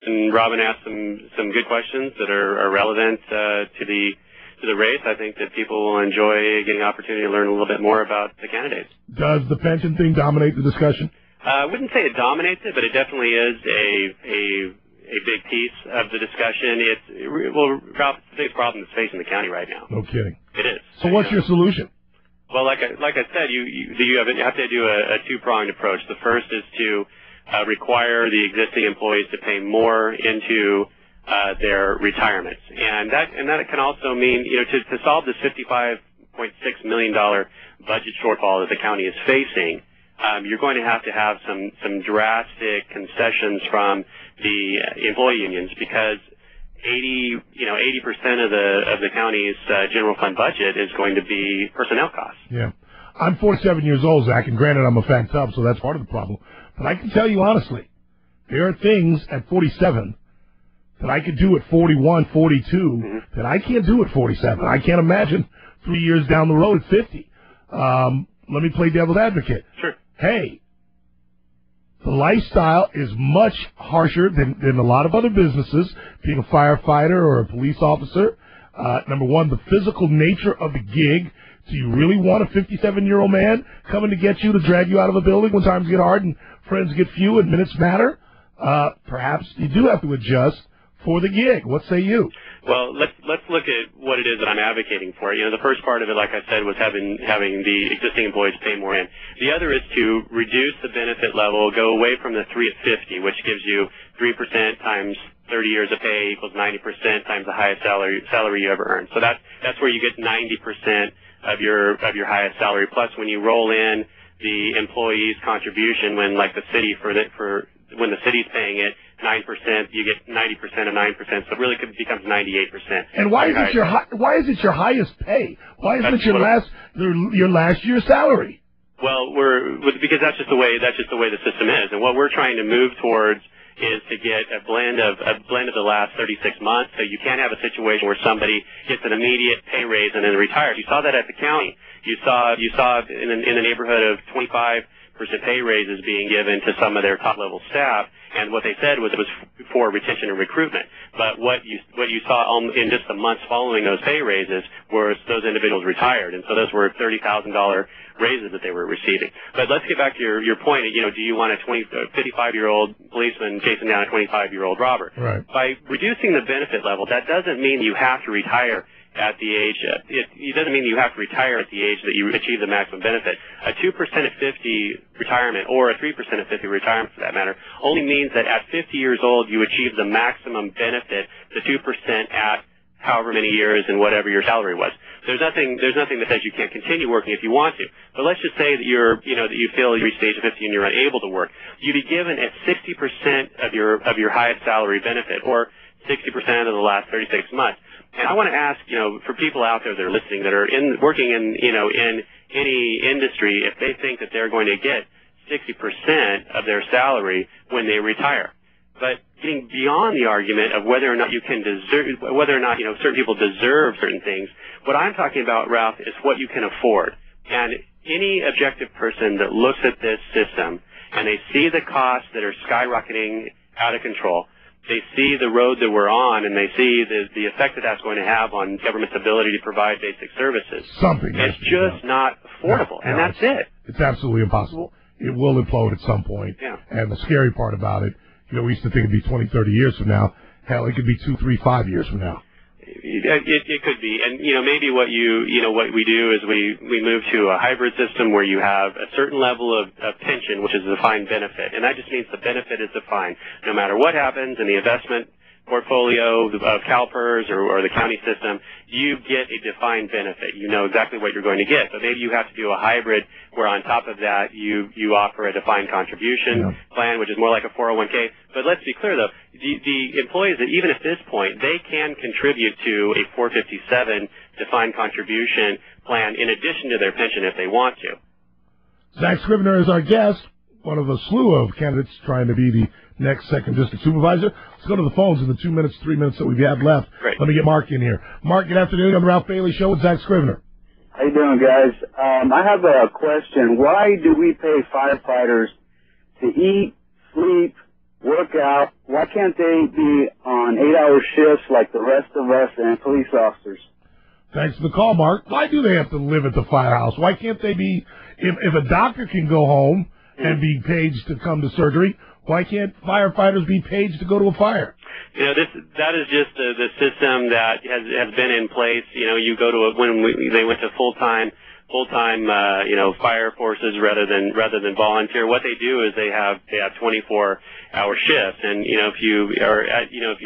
And Robin asked some good questions that are relevant to the race. I think that people will enjoy getting an opportunity to learn a little bit more about the candidates. Does the pension thing dominate the discussion? I wouldn't say it dominates it, but it definitely is a big piece of the discussion. Ralph, it's the biggest problem that's facing the county right now. No kidding. It is. So what's your solution? Well, like I said, you have to do a two-pronged approach. The first is to require the existing employees to pay more into their retirements, and that can also mean, to solve this $55.6 million budget shortfall that the county is facing. You're going to have some drastic concessions from the employee unions, because 80% of the county's general fund budget is going to be personnel costs. Yeah. I'm 47 years old, Zach, and granted I'm a fat tub, so that's part of the problem. But I can tell you honestly, there are things at 47 that I could do at 41, 42 that I can't do at 47. I can't imagine 3 years down the road at 50. Let me play devil's advocate. Sure. Hey, the lifestyle is much harsher than a lot of other businesses, being a firefighter or a police officer. Number one, the physical nature of the gig. Do you really want a 57-year-old man coming to get you, to drag you out of a building when times get hard and friends get few and minutes matter? Perhaps you do have to adjust for the gig. What say you? Well, let's look at what it is that I'm advocating for. The first part of it, like I said, was having the existing employees pay more in. The other is to reduce the benefit level, go away from the 3 at 50, which gives you 3% times 30 years of pay equals 90% times the highest salary you ever earned. So that's where you get 90% of your highest salary. Plus, when you roll in the employee's contribution, when like the city when the city's paying it 9%, you get 90% of 9%. So it really becomes 98%. And why is it your highest pay? Why isn't it your last year's salary? Well, because that's just the way the system is. And what we're trying to move towards is to get a blend of the last 36 months. So you can't have a situation where somebody gets an immediate pay raise and then retires. You saw that at the county. You saw in the neighborhood of 25% pay raises being given to some of their top level staff. And what they said was it was for retention and recruitment. But what you saw in just the months following those pay raises was those individuals retired, and so those were $30,000 raises that they were receiving. But let's get back to your point. Do you want a 55-year-old policeman chasing down a 25-year-old robber? Right. By reducing the benefit level, that doesn't mean you have to retire at the age. It doesn't mean you have to retire at the age that you achieve the maximum benefit. A 2% at 50 retirement, or a 3% at 50 retirement for that matter, only means that at 50 years old you achieve the maximum benefit, the 2% at however many years and whatever your salary was. There's nothing that says you can't continue working if you want to. But let's just say that that you feel you reached the age of 50 and you're unable to work. You'd be given at 60% of your highest salary benefit, or 60% of the last 36 months. And I want to ask, for people out there that are listening, that are working in any industry, if they think that they're going to get 60% of their salary when they retire. But getting beyond the argument of whether or not certain people deserve certain things, what I'm talking about, Ralph, is what you can afford. And any objective person that looks at this system and they see the costs that are skyrocketing out of control, they see the road that we're on, and they see the effect that that's going to have on government's ability to provide basic services. It's just not affordable, and that's it. It's absolutely impossible. It will implode at some point. Yeah. And the scary part about it, we used to think it'd be 20, 30 years from now. Hell, it could be 2, 3, 5 years from now. It could be, and maybe what we do is we move to a hybrid system where you have a certain level of pension, which is a defined benefit, and that just means the benefit is defined. No matter what happens in the investment portfolio of CalPERS or the county system, you get a defined benefit. You know exactly what you're going to get. But maybe you have to do a hybrid where on top of that you offer a defined contribution plan, which is more like a 401k. But let's be clear, though, the employees that even at this point, they can contribute to a 457 defined contribution plan in addition to their pension if they want to. Zack Scrivener is our guest, one of a slew of candidates trying to be the next second district supervisor. Let's go to the phones in the 2 minutes, 3 minutes that we have left. Great. Let me get Mark in here. Mark, good afternoon on the Ralph Bailey Show with Zack Scrivener. How you doing, guys? I have a question. Why do we pay firefighters to eat, sleep, work out. Why can't they be on 8-hour shifts like the rest of us and police officers? Thanks for the call, Mark. Why do they have to live at the firehouse? Why can't they be, if a doctor can go home and be paged to come to surgery, why can't firefighters be paged to go to a fire? You know, that is just the system that has been in place. You know, you go to they went to full-time, fire forces rather than volunteer. What they do is they have 24-hour shifts, and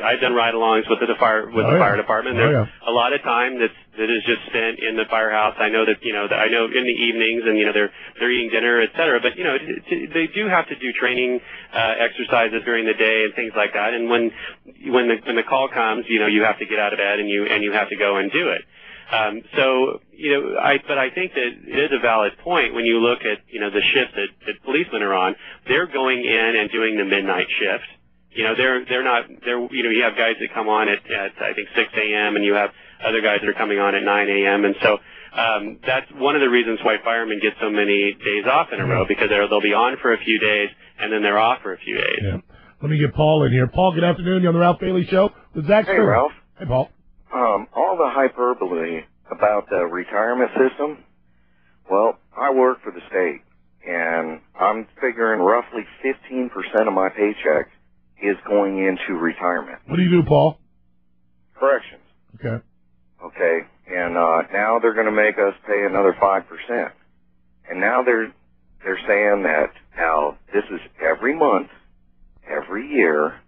I've done ride-alongs with the fire department. There's a lot of time that is just spent in the firehouse. I know that I know in the evenings, and they're eating dinner, et cetera. But they do have to do training exercises during the day and things like that. And when the call comes, you have to get out of bed and you have to go and do it. But I think that it is a valid point when you look at, the shift that policemen are on. They're going in and doing the midnight shift. You have guys that come on at I think 6 a.m. and you have other guys that are coming on at 9 a.m. And so, that's one of the reasons why firemen get so many days off in a row, because they'll be on for a few days and then they're off for a few days. Yeah. Let me get Paul in here. Paul, good afternoon. You're on the Ralph Bailey Show with Zack. Hey, Ralph. Hey, Paul. All the hyperbole about the retirement system, well, I work for the state, and I'm figuring roughly 15% of my paycheck is going into retirement. What do you do, Paul? Corrections. Okay. Okay, and now they're going to make us pay another 5%. And now they're saying that now this is every month, every year,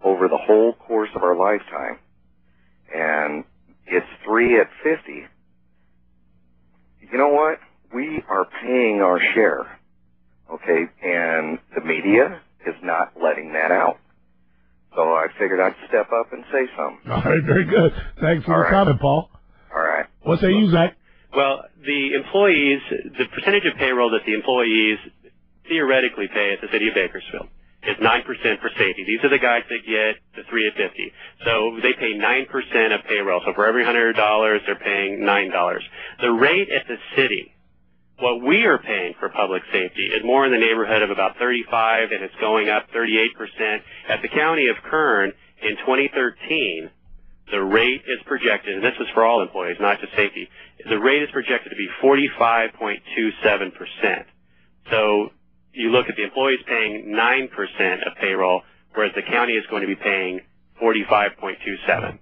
over the whole course of our lifetime. And it's 3 at 50. You know what? We are paying our share, okay? And the media is not letting that out. So I figured I'd step up and say something. All right, very good. Thanks for the comment, Paul. All right. What say you, Zack? Well, the employees, the percentage of payroll that the employees theoretically pay at the city of Bakersfield is 9% for safety. These are the guys that get the 3 at 50. So they pay 9% of payroll. So for every $100, they're paying $9. The rate at the city, what we are paying for public safety, is more in the neighborhood of about 35, and it's going up 38%. At the county of Kern in 2013, the rate is projected, and this is for all employees, not just safety, the rate is projected to be 45.27%. So you look at the employees paying 9% of payroll, whereas the county is going to be paying 45.27.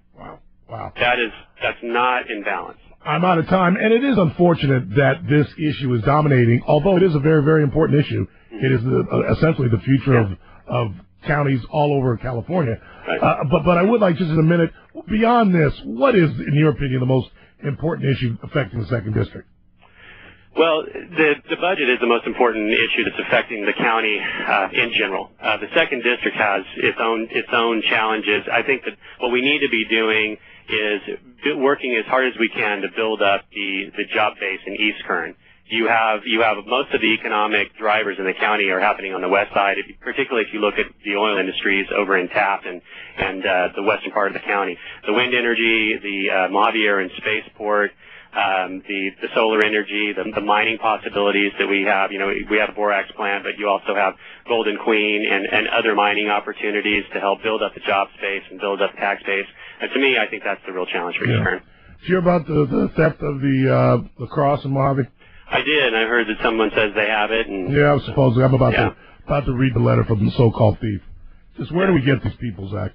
Wow. That's not in balance. I'm out of time, and it is unfortunate that this issue is dominating, although it is a very, very important issue. It is essentially the future of counties all over California. Right. But I would like, just in a minute, beyond this, what is, in your opinion, the most important issue affecting the 2nd District? Well, the budget is the most important issue that's affecting the county in general. The 2nd District has its own challenges. I think that what we need to be doing is working as hard as we can to build up the job base in East Kern. You have most of the economic drivers in the county are happening on the west side, particularly if you look at the oil industries over in Taft and the western part of the county. The wind energy, the Mojave Air and Spaceport, the solar energy, the mining possibilities that we have. We have a borax plant, but you also have Golden Queen and other mining opportunities to help build up the job space and build up the tax base. And to me, I think that's the real challenge for East Kern. Did you hear about the theft of the cross in Mojave? I did, and I heard that someone says they have it. And yeah, supposedly. I'm about to read the letter from the so-called thief. Just where do we get these people, Zack?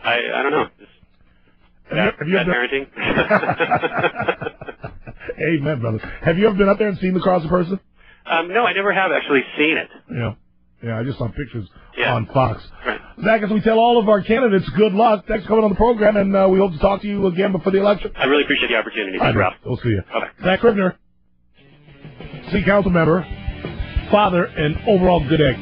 I don't know. Have you parenting? Amen, brother. Have you ever been up there and seen the cross in person? No, I never have actually seen it. Yeah, I just saw pictures on Fox. Right. Zack, as we tell all of our candidates, good luck. Thanks for coming on the program, and we hope to talk to you again before the election. I really appreciate the opportunity. Thanks, Ralph. We'll see you. Okay. Zack Ribner, City Council member, father, and overall good egg.